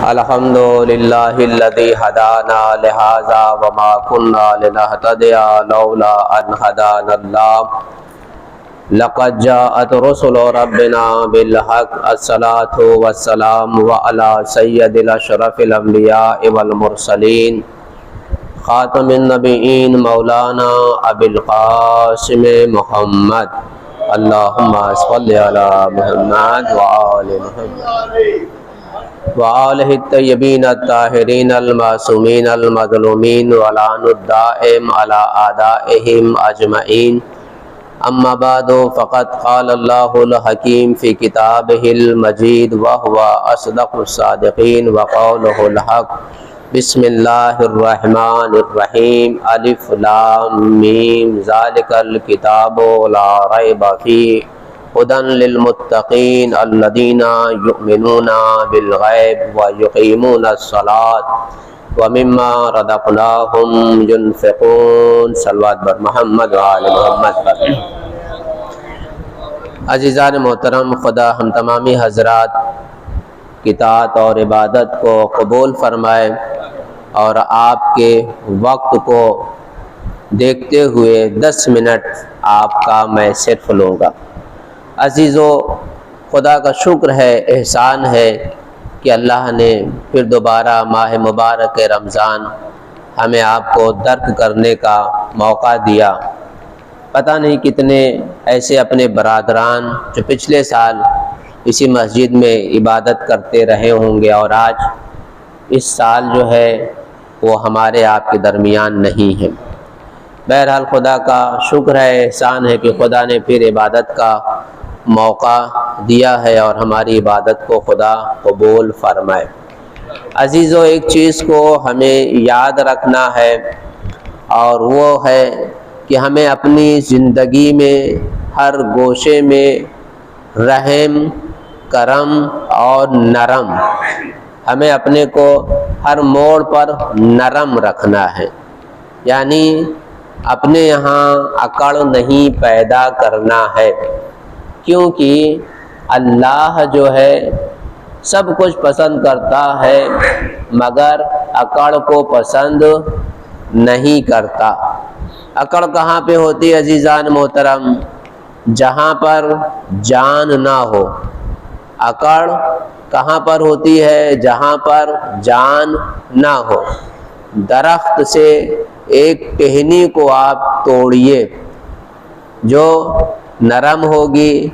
الحمد للہ الذی ہدانا لہذا وما كنا لنہتدی لولا ان ہدانا اللہ لقد جاءت رسل ربنا بالحق الصلاة والسلام وعلى سید الاشرف الانبیاء والمرسلین خاتم النبیین مولانا ابی القاسم محمد اللہم صلی علی محمد وآل محمد وآلہ الطیبین الطاہرین المعصومین المظلومین ولعن الدائم علی اعدائہم اجمعین اما بعد فقد قال اللہ الحکیم فی کتابہ المجید وہو اصدق الصادقین وقولہ الحق بسم اللہ الرحمن الرحیم الف لام میم ذالک الکتاب لا ریب فیہ ہدی للمتقین الذین یؤمنون بالغیب ویقیمون الصلاۃ ومما رزقناہم ینفقون صلوات بر محمد وآل محمد پر۔ عزیزان محترم، خدا ہم تمامی حضرات کی طاعت اور عبادت کو قبول فرمائے اور آپ کے وقت کو دیکھتے ہوئے 10 منٹ آپ کا میں صرف لوں گا۔ عزیزو، خدا کا شکر ہے، احسان ہے کہ اللہ نے پھر دوبارہ ماہ مبارک رمضان ہمیں آپ کو درک کرنے کا موقع دیا۔ پتہ نہیں کتنے ایسے اپنے برادران جو پچھلے سال اسی مسجد میں عبادت کرتے رہے ہوں گے اور آج اس سال جو ہے وہ ہمارے آپ کے درمیان نہیں ہے۔ بہرحال خدا کا شکر ہے، احسان ہے کہ خدا نے پھر عبادت کا موقع دیا ہے اور ہماری عبادت کو خدا قبول فرمائے۔ عزیزو، ایک چیز کو ہمیں یاد رکھنا ہے اور وہ ہے کہ ہمیں اپنی زندگی میں ہر گوشے میں رحم، کرم اور نرم، ہمیں اپنے کو ہر موڑ پر نرم رکھنا ہے، یعنی اپنے یہاں اکڑ نہیں پیدا کرنا ہے، کیونکہ اللہ جو ہے سب کچھ پسند کرتا ہے مگر اکڑ کو پسند نہیں کرتا۔ اکڑ کہاں پہ ہوتی ہے عزیزان محترم؟ جہاں پر جان نہ ہو۔ اکڑ کہاں پر ہوتی ہے؟ جہاں پر جان نہ ہو۔ درخت سے ایک ٹہنی کو آپ توڑیے، جو نرم ہوگی،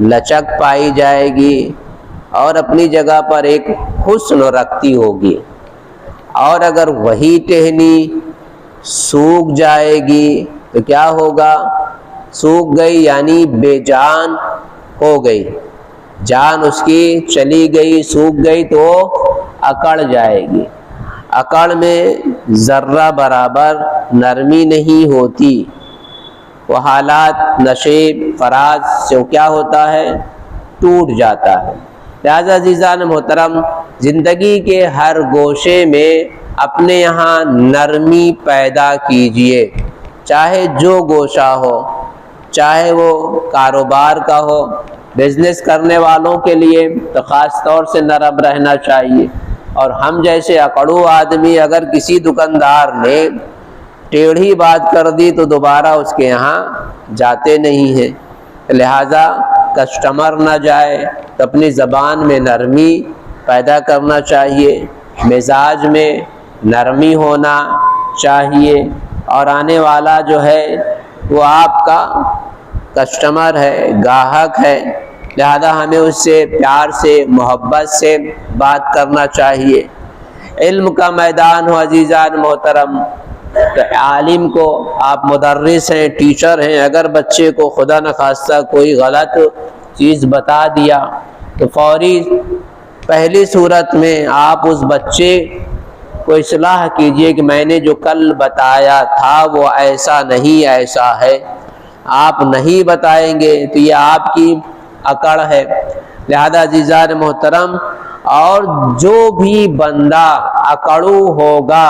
لچک پائی جائے گی اور اپنی جگہ پر ایک حسن رکھتی ہوگی، اور اگر وہی ٹہنی سوکھ جائے گی تو کیا ہوگا؟ سوکھ گئی یعنی بے جان ہو گئی، جان اس کی چلی گئی، سوکھ گئی تو اکڑ جائے گی۔ اکڑ میں ذرہ برابر نرمی نہیں ہوتی، وہ حالات نشیب فراز سے کیا ہوتا ہے؟ ٹوٹ جاتا ہے۔ لہذا عزیزان محترم، زندگی کے ہر گوشے میں اپنے یہاں نرمی پیدا کیجئے، چاہے جو گوشہ ہو، چاہے وہ کاروبار کا ہو۔ بزنس کرنے والوں کے لیے تو خاص طور سے نرم رہنا چاہیے، اور ہم جیسے اکڑو آدمی اگر کسی دکاندار نے ٹیڑھی بات کر دی تو دوبارہ اس کے یہاں جاتے نہیں ہیں۔ لہذا کسٹمر نہ جائے تو اپنی زبان میں نرمی پیدا کرنا چاہیے، مزاج میں نرمی ہونا چاہیے، اور آنے والا جو ہے وہ آپ کا کسٹمر ہے، گاہک ہے، لہذا ہمیں اس سے پیار سے، محبت سے بات کرنا چاہیے۔ علم کا میدان ہو عزیزان محترم، تو عالم کو، آپ مدرس ہیں، ٹیچر ہیں، اگر بچے کو خدا نخواستہ کوئی غلط چیز بتا دیا تو فوری پہلی صورت میں آپ اس بچے کو اصلاح کیجئے کہ میں نے جو کل بتایا تھا وہ ایسا نہیں، ایسا ہے۔ آپ نہیں بتائیں گے تو یہ آپ کی اکڑ ہے۔ لہذا عزیزان محترم، اور جو بھی بندہ اکڑو ہوگا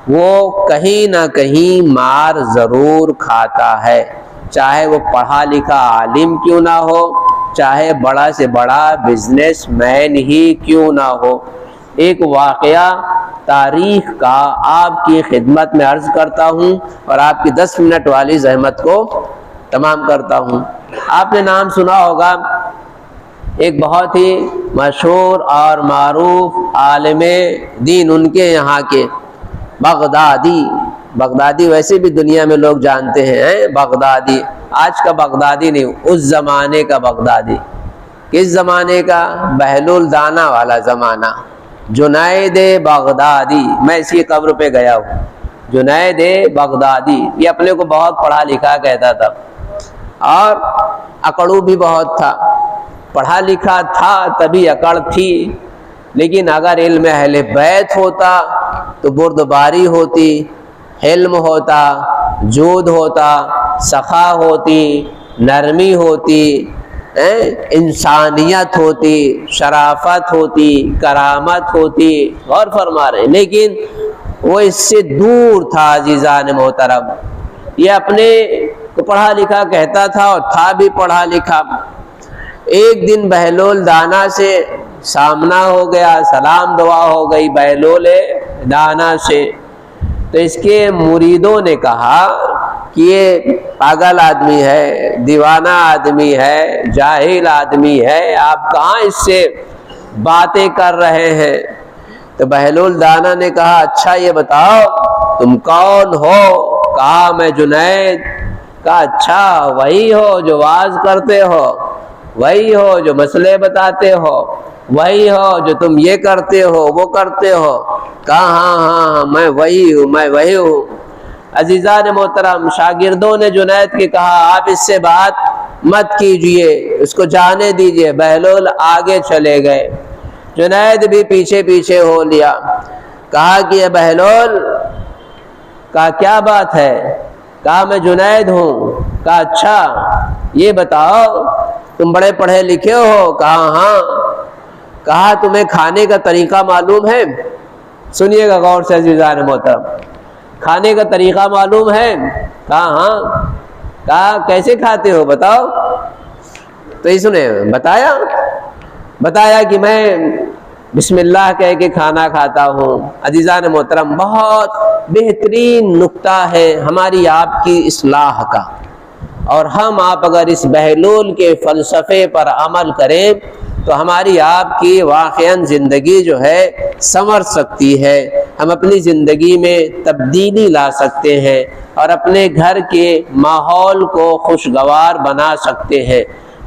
وہ کہیں نہ کہیں مار ضرور کھاتا ہے، چاہے وہ پڑھا لکھا عالم کیوں نہ ہو، چاہے بڑا سے بڑا بزنس مین ہی کیوں نہ ہو۔ ایک واقعہ تاریخ کا آپ کی خدمت میں عرض کرتا ہوں اور آپ کی 10 منٹ والی زحمت کو تمام کرتا ہوں۔ آپ نے نام سنا ہوگا ایک بہت ہی مشہور اور معروف عالم دین ان کے یہاں کے بغدادی ویسے بھی دنیا میں لوگ جانتے ہیں، بغدادی، آج کا بغدادی نہیں، اس زمانے کا بغدادی۔ کس زمانے کا؟ بہلول دانا والا زمانہ، جنید بغدادی۔ میں اسی قبر پہ گیا ہوں، جنید بغدادی۔ یہ اپنے کو بہت پڑھا لکھا کہتا تھا اور اکڑو بھی بہت تھا۔ پڑھا لکھا تھا تبھی اکڑ تھی، لیکن اگر علم اہل بیت ہوتا تو بردباری ہوتی، حلم ہوتا، جود ہوتا، سخا ہوتی، نرمی ہوتی، انسانیت ہوتی، شرافت ہوتی، کرامت ہوتی۔ غور فرما رہے ہیں، لیکن وہ اس سے دور تھا عزیزان محترم۔ یہ اپنے کو پڑھا لکھا کہتا تھا اور تھا بھی پڑھا لکھا۔ ایک دن بہلول دانا سے سامنا ہو گیا، سلام دعا ہو گئی بہلول دانا سے، تو اس کے مریدوں نے کہا کہ یہ پاگل آدمی ہے، دیوانہ آدمی ہے، جاہل آدمی ہے، آپ کہاں اس سے باتیں کر رہے ہیں؟ تو بہلول دانا نے کہا اچھا یہ بتاؤ تم کون ہو؟ کہا میں جنید۔ کہا اچھا وہی ہو جو واز کرتے ہو، وہی ہو جو مسئلے بتاتے ہو، وہی ہو جو تم یہ کرتے ہو وہ کرتے ہو؟ کہا ہاں میں وہی ہوں۔ عزیزان محترم، شاگردوں نے جنید کے کہا آپ اس سے بات مت کیجئے، اس کو جانے دیجئے۔ بہلول آگے چلے گئے، جنید بھی پیچھے پیچھے ہو لیا۔ کہا کہ یہ بہلول، کہا کیا بات ہے؟ کہا میں جنید ہوں۔ کہا اچھا یہ بتاؤ تم بڑے پڑھے لکھے ہو؟ کہا ہاں۔ کہا تمہیں کھانے کا طریقہ معلوم ہے؟ سنیے گا غور سے عزیزان محترم، کھانے کا طریقہ معلوم ہے؟ کہا ہاں۔ کہا کیسے کھاتے ہو بتاؤ؟ تو اس نے بتایا کہ میں بسم اللہ کہہ کے کھانا کھاتا ہوں۔ عزیزان محترم، بہت بہترین نقطہ ہے ہماری آپ کی اصلاح کا، اور ہم آپ اگر اس بہلول کے فلسفے پر عمل کریں تو ہماری آپ کی واقعاً زندگی جو ہے سنور سکتی ہے، ہم اپنی زندگی میں تبدیلی لا سکتے ہیں اور اپنے گھر کے ماحول کو خوشگوار بنا سکتے ہیں۔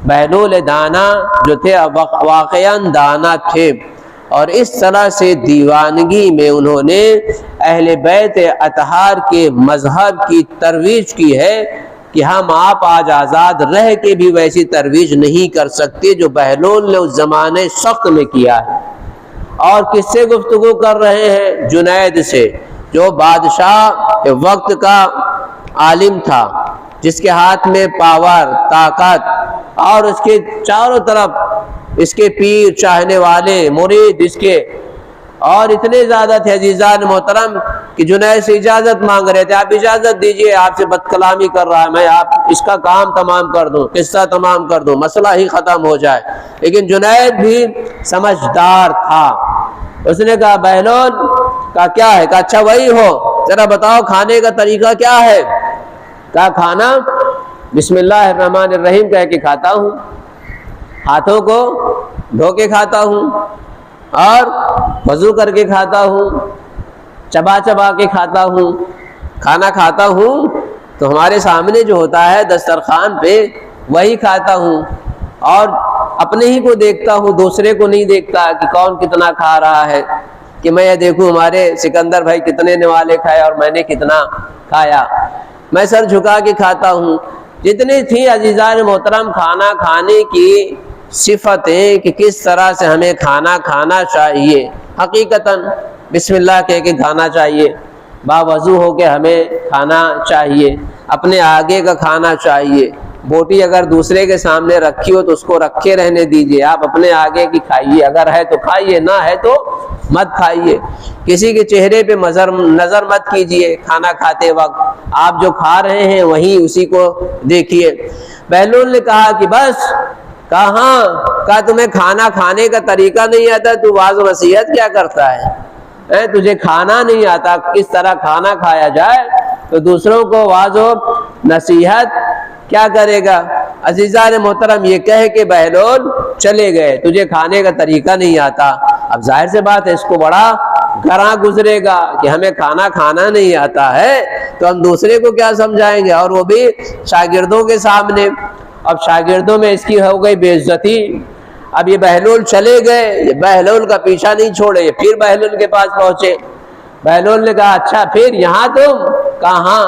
بہلول دانا جو تھے واقعاً دانا تھے، اور اس طرح سے دیوانگی میں انہوں نے اہل بیت اطہار کے مذہب کی ترویج کی ہے کہ ہم آپ آج آزاد رہ کے بھی ویسی ترویج نہیں کر سکتے جو بہلول نے اس زمانے سخت میں کیا ہے۔ اور کس سے گفتگو کر رہے ہیں؟ جنید سے، جو بادشاہ وقت کا عالم تھا، جس کے ہاتھ میں پاور، طاقت، اور اس کے چاروں طرف اس کے پیر، چاہنے والے، مرید اس کے اور اتنے زیادہ تھے عزیزان محترم کہ جنید سے اجازت مانگ رہے تھے، آپ اجازت دیجئے، آپ سے بد کلامی کر رہا ہے، میں آپ اس کا کام تمام کر دوں، قصہ تمام کر دوں، مسئلہ ہی ختم ہو جائے۔ لیکن جنید بھی سمجھدار تھا، اس نے کہا بہلول کا کیا ہے؟ کہا اچھا وہی ہو، ذرا بتاؤ کھانے کا طریقہ کیا ہے؟ کہا کھانا بسم اللہ الرحمن الرحیم کہہ کے کھاتا ہوں، ہاتھوں کو دھو کے کھاتا ہوں، اور وضو کر کے کھاتا ہوں، چبا چبا کے کھاتا ہوں۔ کھانا کھاتا ہوں تو ہمارے سامنے جو ہوتا ہے دسترخوان پہ وہی کھاتا ہوں، اور اپنے ہی کو دیکھتا ہوں، دوسرے کو نہیں دیکھتا کہ کون کتنا کھا رہا ہے، کہ میں یہ دیکھوں ہمارے سکندر بھائی کتنے نوالے کھائے اور میں نے کتنا کھایا۔ میں سر جھکا کے کھاتا ہوں۔ جتنی تھی عزیزان محترم کھانا کھانے کی صفتیں کہ کس طرح سے ہمیں کھانا کھانا چاہیے، حقیقتاً بسم اللہ کہہ کے کھانا چاہیے، باوضو ہو کے ہمیں کھانا چاہیے، اپنے آگے کا کھانا چاہیے۔ بوٹی اگر دوسرے کے سامنے رکھی ہو تو اس کو رکھے رہنے دیجئے، آپ اپنے آگے کی کھائیے، اگر ہے تو کھائیے، نہ ہے تو مت کھائیے۔ کسی کے چہرے پہ نظر مت کیجئے کھانا کھاتے وقت، آپ جو کھا رہے ہیں وہیں اسی کو دیکھیے۔ بہلول نے کہا کہ بس کہاں؟ کہا تمہیں کھانا کھانے کا طریقہ نہیں آتا، تو واعظ و نصیحت کیا کرتا ہے؟ تجھے کھانا نہیں آتا کس طرح کھانا کھایا جائے، تو دوسروں کو واعظ و نصیحت کیا کرے گا؟ عزیزان محترم یہ کہہ کے بہلول چلے گئے، تجھے کھانے کا طریقہ نہیں آتا۔ اب ظاہر سے بات ہے اس کو بڑا گراں گزرے گا کہ ہمیں کھانا کھانا نہیں آتا ہے تو ہم دوسرے کو کیا سمجھائیں گے، اور وہ بھی شاگردوں کے سامنے۔ اب شاگردوں میں اس کی ہو گئی بے عزتی۔ اب یہ بہلول چلے گئے، یہ بہلول کا پیچھا نہیں چھوڑے، یہ پھر بہلول کے پاس پہنچے۔ بہلول نے کہا اچھا پھر یہاں تم؟ کہا ہاں۔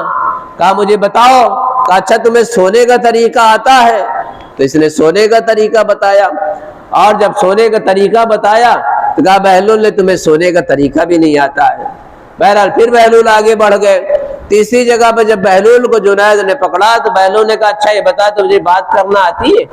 کہا مجھے بتاؤ۔ کہا اچھا تمہیں سونے کا طریقہ آتا ہے؟ تو اس نے سونے کا طریقہ بتایا، اور جب سونے کا طریقہ بتایا تو کہا بہلول نے تمہیں سونے کا طریقہ بھی نہیں آتا ہے۔ بہرحال پھر بہلول آگے بڑھ گئے۔ تیسری جگہ پہ جب بہلول کو جنید نے پکڑا تو بہلول نے کہا اچھا یہ بتا تجھے بات کرنا آتی ہے،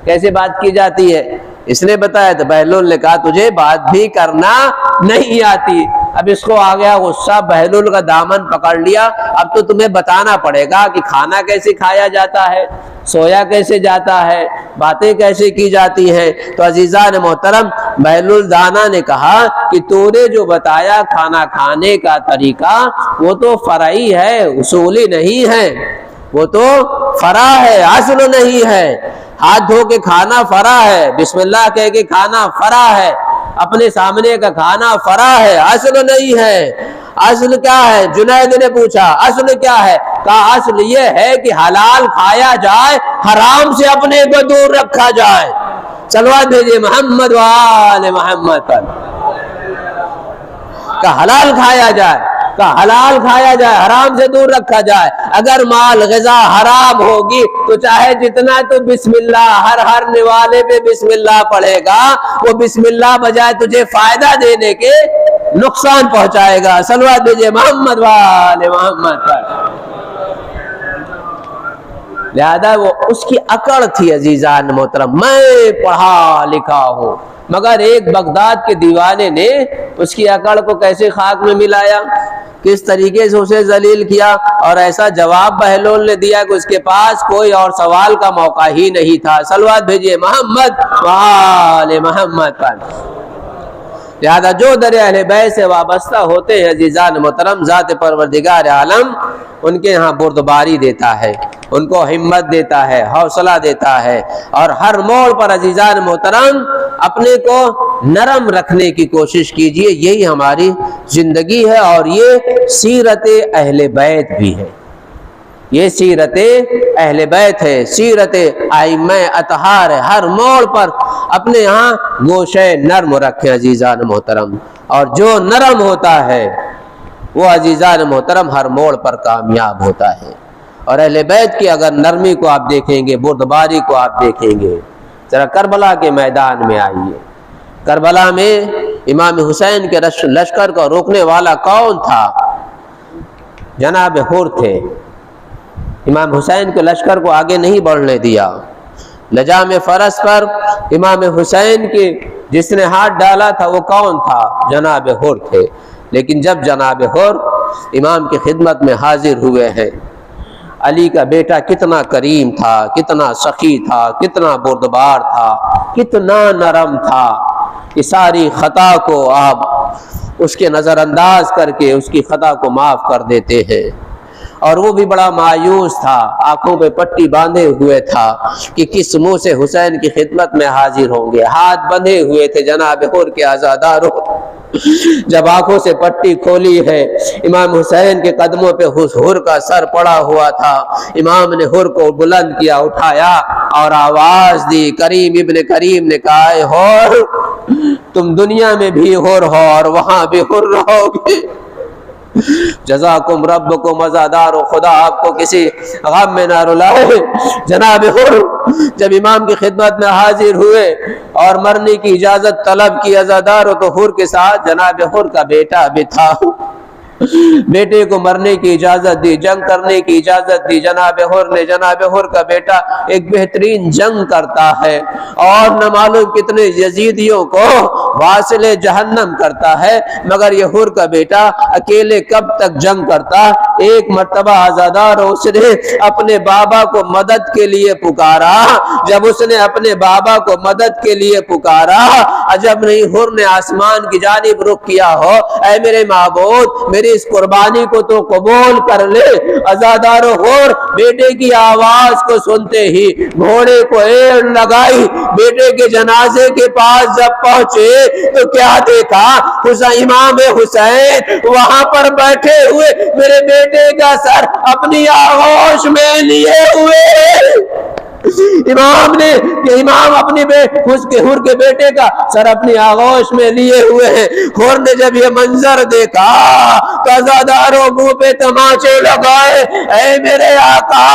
کیسے بات کی جاتی ہے؟ اس نے بتایا تو بہلول نے کہا تجھے بات بھی کرنا نہیں آتی۔ اب اس کو آ گیا غصہ، بہلول کا دامن پکڑ لیا، اب تو تمہیں بتانا پڑے گا کہ کھانا کیسے کھایا جاتا ہے، سویا کیسے جاتا ہے، باتیں کیسے کی جاتی ہیں۔ تو عزیزان محترم بہلول دانا نے کہا کہ تو نے جو بتایا کھانا کھانے کا طریقہ وہ تو فرعی ہے، اصولی نہیں ہے، وہ تو فرع ہے، اصل نہیں ہے۔ ہاتھ دھو کے کھانا فرع ہے، بسم اللہ کہہ کے کھانا فرع ہے، اپنے سامنے کا کھانا فرع ہے، اصل نہیں ہے۔ اصل کیا ہے؟ جنید نے پوچھا اصل کیا ہے؟ کہا اصل یہ ہے کہ حلال کھایا جائے، حرام سے اپنے کو دور رکھا جائے۔ صلوات بھیجئے محمد وآل محمد پر۔ کہ حلال کھایا جائے، کہ حلال کھایا جائے، حرام سے دور رکھا جائے۔ اگر مال غذا حرام ہوگی تو چاہے جتنا تو بسم اللہ ہر نوالے پہ بسم اللہ پڑھے گا، وہ بسم اللہ بجائے تجھے فائدہ دینے کے نقصان پہنچائے گا۔ صلوات بھیجئے محمد وآل محمد پر۔ لہذا وہ اس کی اکڑ تھی عزیزان محترم، میں پڑھا لکھا ہوں، مگر ایک بغداد کے دیوانے نے اس کی اکڑ کو کیسے خاک میں ملایا، کس طریقے سے اسے ذلیل کیا، اور ایسا جواب بہلول نے دیا کہ اس کے پاس کوئی اور سوال کا موقع ہی نہیں تھا۔ صلوات بھیجئے محمد وآل محمد پر۔ لہذا جو در اہل بیت سے وابستہ ہوتے ہیں عزیزان محترم، ذات پروردگار عالم ان کے ہاں بردباری دیتا ہے، ان کو ہمت دیتا ہے، حوصلہ دیتا ہے، اور ہر موڑ پر عزیزان محترم اپنے کو نرم رکھنے کی کوشش کیجئے۔ یہی ہماری زندگی ہے، اور یہ سیرت اہل بیت بھی ہے، یہ سیرت اہل بیت ہے، سیرت ائمہ اطہار ہے۔ ہر موڑ پر اپنے یہاں گوشے نرم رکھیں عزیزان محترم، اور جو نرم ہوتا ہے وہ عزیزان محترم ہر موڑ پر کامیاب ہوتا ہے۔ اور اہل بیت کی اگر نرمی کو آپ دیکھیں گے، بردباری کو آپ دیکھیں گے، ذرا کربلا کے میدان میں آئیے۔ کربلا میں امام حسین کے لشکر کو روکنے والا کون تھا؟ جناب حر تھے۔ امام حسین کے لشکر کو آگے نہیں بڑھنے دیا۔ لجام فرس پر امام حسین کے جس نے ہاتھ ڈالا تھا وہ کون تھا؟ جناب حر تھے۔ لیکن جب جناب حر امام کی خدمت میں حاضر ہوئے ہیں، علی کا بیٹا کتنا کریم تھا، کتنا سخی تھا، کتنا بردبار تھا، کتنا نرم تھا، کہ ساری خطا کو آپ اس کے نظر انداز کر کے اس کی خطا کو معاف کر دیتے ہیں۔ اور وہ بھی بڑا مایوس تھا، آنکھوں پہ پٹی باندھے ہوئے تھا کہ کس منہ سے حسین کی خدمت میں حاضر ہوں گے۔ ہاتھ بندھے ہوئے تھے جناب حر کے عزاداروں۔ جب آنکھوں سے پٹی کھولی ہے، امام حسین کے قدموں پہ حر کا سر پڑا ہوا تھا۔ امام نے حر کو بلند کیا، اٹھایا اور آواز دی۔ کریم ابن کریم نے کہا اے حر، تم دنیا میں بھی حر ہو اور وہاں بھی حر رہو گے۔ جزاکم ربکم عزادار، خدا آپ کو کسی غم میں نہ رلائے۔ جناب حر جب امام کی خدمت میں حاضر ہوئے اور مرنے کی اجازت طلب کی عزاداروں، تو حر کے ساتھ جناب حر کا بیٹا بھی تھا۔ بیٹے کو مرنے کی اجازت دی، جنگ کرنے کی اجازت دی جناب حر نے۔ جناب حر کا بیٹا ایک بہترین جنگ کرتا ہے اور نہ معلوم کتنے یزیدیوں کو واصل جہنم کرتا ہے، مگر یہ حر کا بیٹا اکیلے کب تک جنگ کرتا۔ ایک مرتبہ عزادار اس نے اپنے بابا کو مدد کے لیے پکارا۔ جب اس نے اپنے بابا کو مدد کے لیے پکارا، عجب نہیں حر نے آسمان کی جانب رخ کیا ہو، اے میرے معبود میری اس قربانی کو تو قبول کر لے۔ عزادار حر بیٹے کی آواز کو سنتے ہی گھوڑے کو ایڑ لگائی، بیٹے کے جنازے کے پاس جب پہنچے تو کیا دیکھا، امام حسین وہاں پر بیٹھے ہوئے میرے بیٹے کا سر اپنی آغوش میں لیے ہوئے۔ امام اپنی حر کے بیٹے کا سر اپنی آغوش میں لیے ہوئے ہیں۔ حر نے جب یہ منظر دیکھا تو عزاداروں منہ پہ تماچے لگائے، اے میرے آقا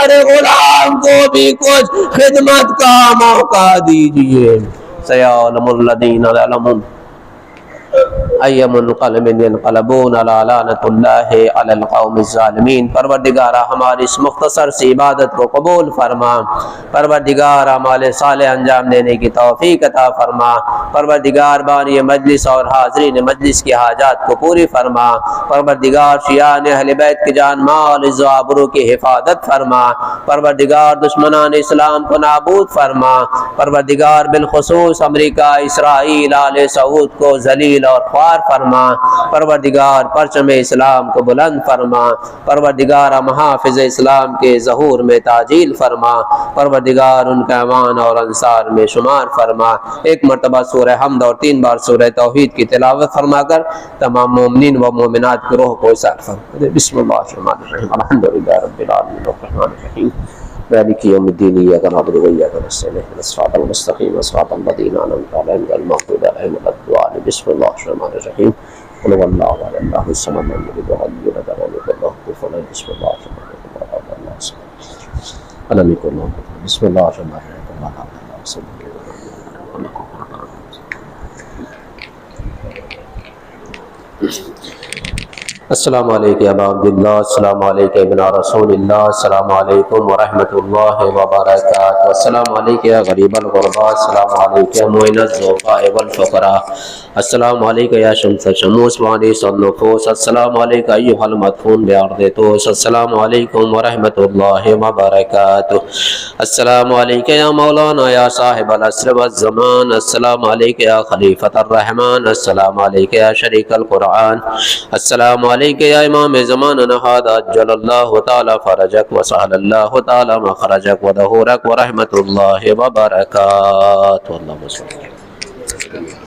ارے غلام کو بھی کچھ خدمت کا موقع دیجئے۔ سیعلم الذین ظلموا ای منقلب ینقلبون علی لعنۃ اللہ علی القوم الظالمین۔ پروردگارہ ہماری اس مختصر سی عبادت کو قبول فرما، پروردگار اعمال صالح انجام دینے کی توفیق عطا فرما، پروردگار بانی مجلس اور حاضرین مجلس کی حاجات کو پوری فرما، پروردگار شیعان اہل بیت کی جان مال عز و آبرو کی حفاظت فرما، پروردگار دشمنان اسلام کو نابود فرما، پروردگار بالخصوص امریکہ، اسرائیل، آل سعود کو ذلیل اور خوار فرما، پروردگار پرچم اسلام کو بلند فرما، پروردگار محافظ اسلام کے ظہور میں تعجیل فرما، پروردگار ان کا امان اور انصار میں شمار فرما۔ ایک مرتبہ سورہ حمد اور 3 بار سورہ توحید کی تلاوت فرما کر تمام مومنین و مومنات کی روح کو اثار فرما۔ بسم اللہ الرحمن الرحیم، الحمدللہ رب العالمین الرحمن الرحیم مالک یوم الدین، ایاک نعبد و ایاک نستعین اهدنا الصراط المستقیم صراط الذین انعمت علیہم غیر المغضوب علیہم ولا الضالین۔ بسم اللہ الرحمن الرحیم، قل هو اللہ احد اللہ الصمد لم یلد ولم یولد ولم یکن له کفوا احد۔ بسم اللہ الرحمن الرحیم، الم یکن له کفوا احد۔ بسم اللہ الرحمن الرحیم۔ السلام علیکم ابا عبداللہ، السلام علیکم ابن رسول اللہ، السلام علیکم ورحمۃ اللہ وبرکاتہ، السلام علیکم یا غریب الغرباء، السلام علیکم معین الضعفاء والفقراء، السلام علیکم یا شمس شموس وانیس النفوس، السلام علیکم ایھا المدفون بارض طوس، السلام علیکم ورحمۃ اللہ وبرکاتہ، السلام علیکم یا مولانا یا صاحب العصر والزمان، السلام علیکم یا خلیفۃ الرحمن، السلام علیکم یا شریک القرآن، السلام علیکم یا امام زماننا ھذا عجل اللہ تعالی فرجک وسهل اللہ تعالی مخرجک وظہورک ورحمۃ اللہ وبرکاتہ۔ اللہم صل